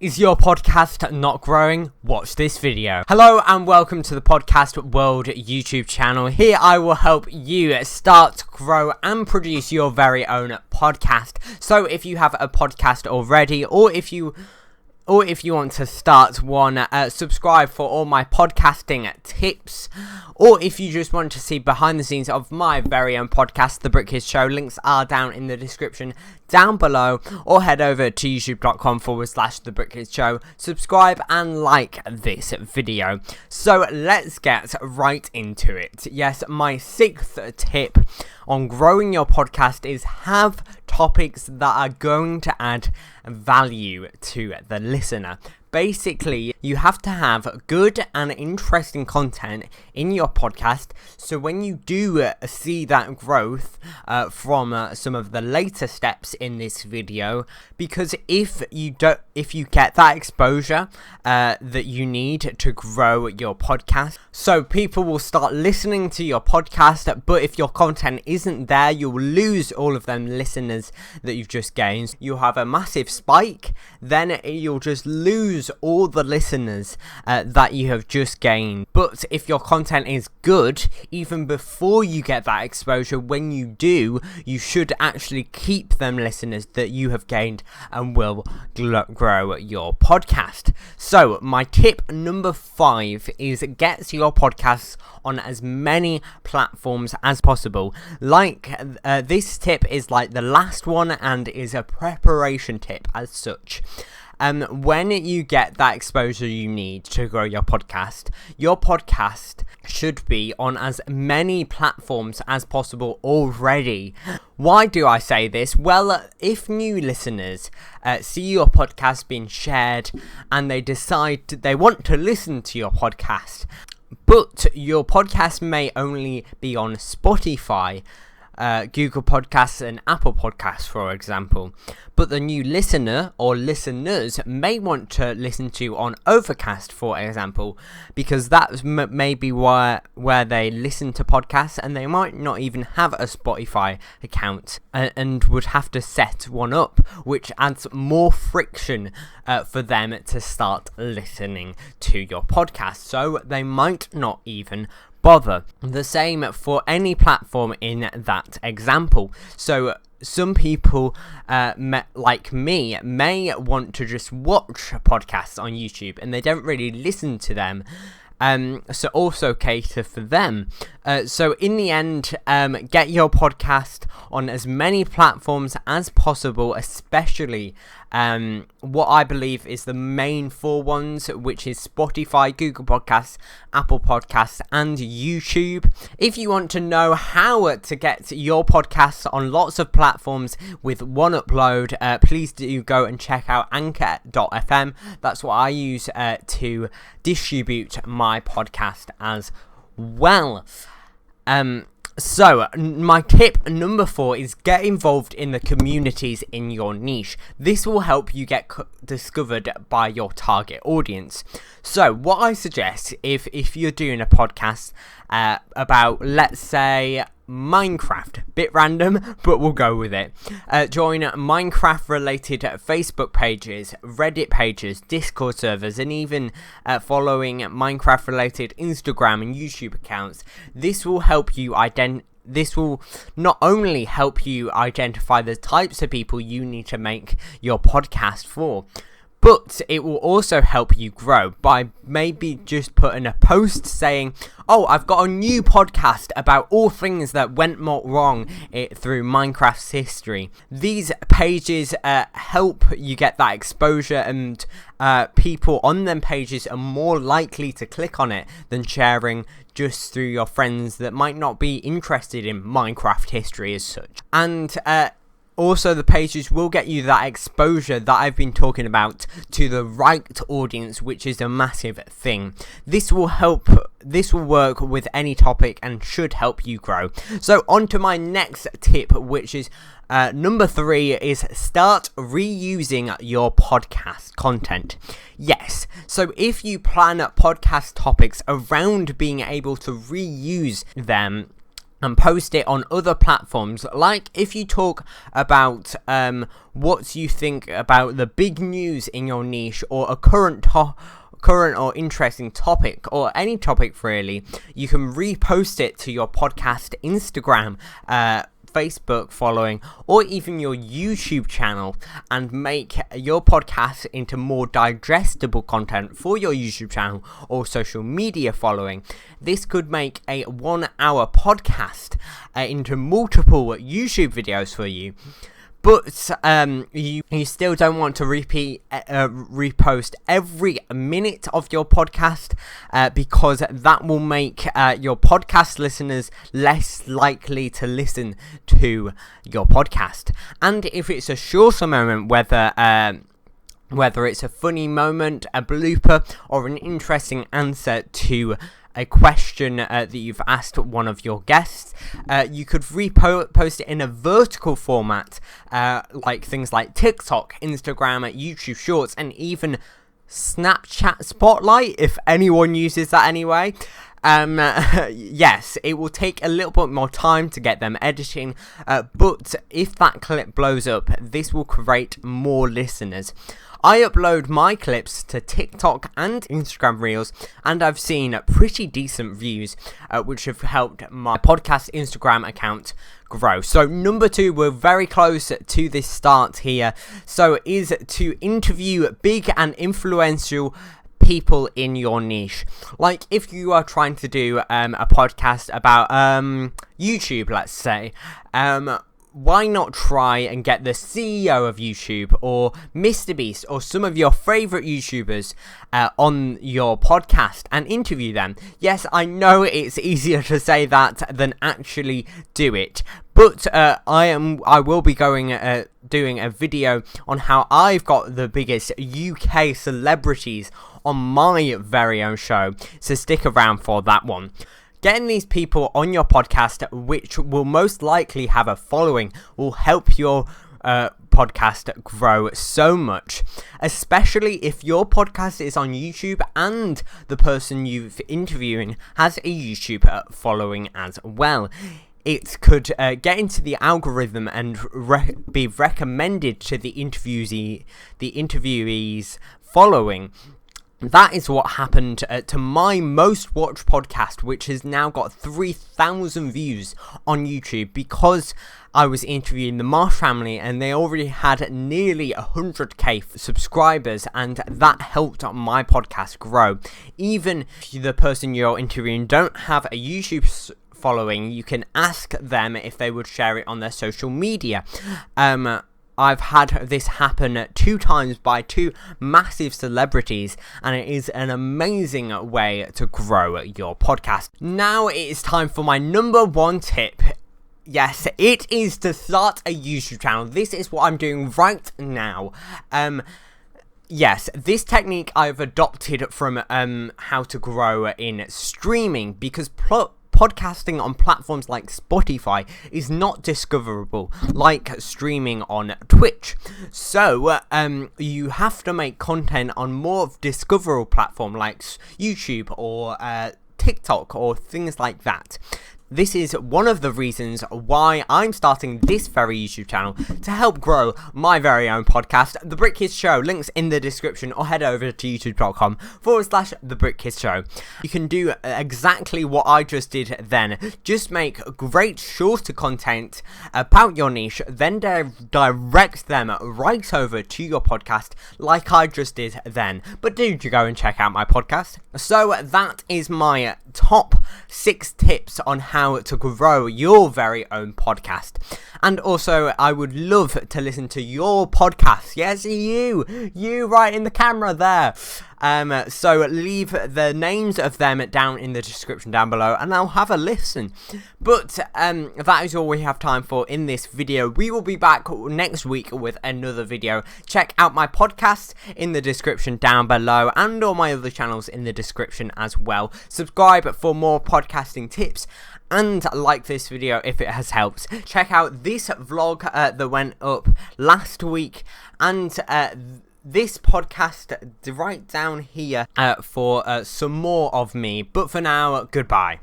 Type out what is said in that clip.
Is your podcast not growing? Watch this video. Hello and welcome to the Podcast World YouTube channel. Here I will help you start, grow and produce your very own podcast. So if you have a podcast already or if you want to start one, subscribe for all my podcasting tips. Or if you just want to see behind the scenes of my very own podcast, The Brick Kids Show, links are down in the description down below. Or head over to youtube.com/The Brick Kids Show. Subscribe and like this video. So let's get right into it. Yes, my sixth tip on growing your podcast is have topics that are going to add value to the listener. Basically, you have to have good and interesting content in your podcast, so when you do see that growth from some of the later steps in this video, because if you get that exposure that you need to grow your podcast, so people will start listening to your podcast, but if your content isn't there, you'll lose all of them listeners that you've just gained. You'll have a massive spike, then you'll just lose all the listeners that you have just gained. But if your content is good, even before you get that exposure, when you do, you should actually keep them listeners that you have gained and will grow your podcast. So my tip number 5 is get your podcasts on as many platforms as possible. This tip is like the last one and is a preparation tip as such. When you get that exposure you need to grow your podcast should be on as many platforms as possible already. Why do I say this? Well, if new listeners see your podcast being shared and they decide they want to listen to your podcast, but your podcast may only be on Spotify, Google Podcasts and Apple Podcasts, for example, but the new listener or listeners may want to listen to on Overcast, for example, because that's maybe where they listen to podcasts and they might not even have a Spotify account and would have to set one up, which adds more friction for them to start listening to your podcast, so they might not even bother. The same for any platform in that example. So some people like me may want to just watch podcasts on YouTube and they don't really listen to them. So also cater for them. So in the end, get your podcast on as many platforms as possible, especially what I believe is the main 4 ones, which is Spotify, Google Podcasts, Apple Podcasts, and YouTube. If you want to know how to get your podcasts on lots of platforms with one upload, please do go and check out anchor.fm. That's what I use to distribute my podcast as well. So, my tip number 4 is get involved in the communities in your niche. This will help you get discovered by your target audience. So, what I suggest, if you're doing a podcast about, let's say, Minecraft, bit random, but we'll go with it. Join Minecraft related Facebook pages, Reddit pages, Discord servers, and even following Minecraft related Instagram and YouTube accounts. This will help you This will not only help you identify the types of people you need to make your podcast for, but it will also help you grow by maybe just putting a post saying, oh, I've got a new podcast about all things that went wrong through Minecraft's history. These pages help you get that exposure, and people on them pages are more likely to click on it than sharing just through your friends that might not be interested in Minecraft history as such. And also, the pages will get you that exposure that I've been talking about to the right audience, which is a massive thing. This will work with any topic and should help you grow. So on to my next tip, which is number 3, is start reusing your podcast content. Yes, so if you plan podcast topics around being able to reuse them and post it on other platforms. Like if you talk about what you think about the big news in your niche, or a current or interesting topic, or any topic really, you can repost it to your podcast Instagram, Facebook following, or even your YouTube channel, and make your podcast into more digestible content for your YouTube channel or social media following. This could make a 1-hour podcast into multiple YouTube videos for you. But you still don't want to repost every minute of your podcast, because that will make your podcast listeners less likely to listen to your podcast. And if it's a shorter moment, whether it's a funny moment, a blooper, or an interesting answer to a question that you've asked one of your guests, you could repost it in a vertical format, like things like TikTok, Instagram, YouTube Shorts, and even Snapchat Spotlight, if anyone uses that anyway. Yes, it will take a little bit more time to get them editing, but if that clip blows up, this will create more listeners. I upload my clips to TikTok and Instagram Reels, and I've seen pretty decent views, which have helped my podcast Instagram account grow. So number 2, we're very close to this start here, so is to interview big and influential people in your niche. Like if you are trying to do a podcast about YouTube, let's say, why not try and get the CEO of YouTube, or MrBeast, or some of your favorite YouTubers on your podcast and interview them? Yes, I know it's easier to say that than actually do it, but I will be doing a video on how I've got the biggest UK celebrities on my very own show, so stick around for that one. Getting these people on your podcast, which will most likely have a following, will help your podcast grow so much, especially if your podcast is on YouTube and the person you're interviewing has a YouTube following as well. It could get into the algorithm and be recommended to the interviewees following. That is what happened to my most watched podcast, which has now got 3,000 views on YouTube, because I was interviewing the Marsh family and they already had nearly 100k subscribers, and that helped my podcast grow. Even if the person you're interviewing don't have a YouTube following, you can ask them if they would share it on their social media. I've had this happen 2 times by 2 massive celebrities, and it is an amazing way to grow your podcast. Now it is time for my number 1 tip. Yes, it is to start a YouTube channel. This is what I'm doing right now. Yes, this technique I've adopted from how to grow in streaming, because podcasting on platforms like Spotify is not discoverable like streaming on Twitch. So you have to make content on more of discoverable platform like YouTube or TikTok or things like that. This is one of the reasons why I'm starting this very YouTube channel, to help grow my very own podcast, The Brick Kids Show. Links in the description, or head over to youtube.com/The Brick Kids Show. You can do exactly what I just did then. Just make great shorter content about your niche, then direct them right over to your podcast like I just did then. But do go and check out my podcast. So that is my top 6 tips on how to grow your very own podcast. And also, I would love to listen to your podcast. Yes, you right in the camera there. So leave the names of them down in the description down below, and I'll have a listen. But that is all we have time for in this video. We will be back next week with another video. Check out my podcast in the description down below, and all my other channels in the description as well. Subscribe for more podcasting tips, and like this video if it has helped. Check out this vlog that went up last week, and this podcast right down here for some more of me. But for now, goodbye.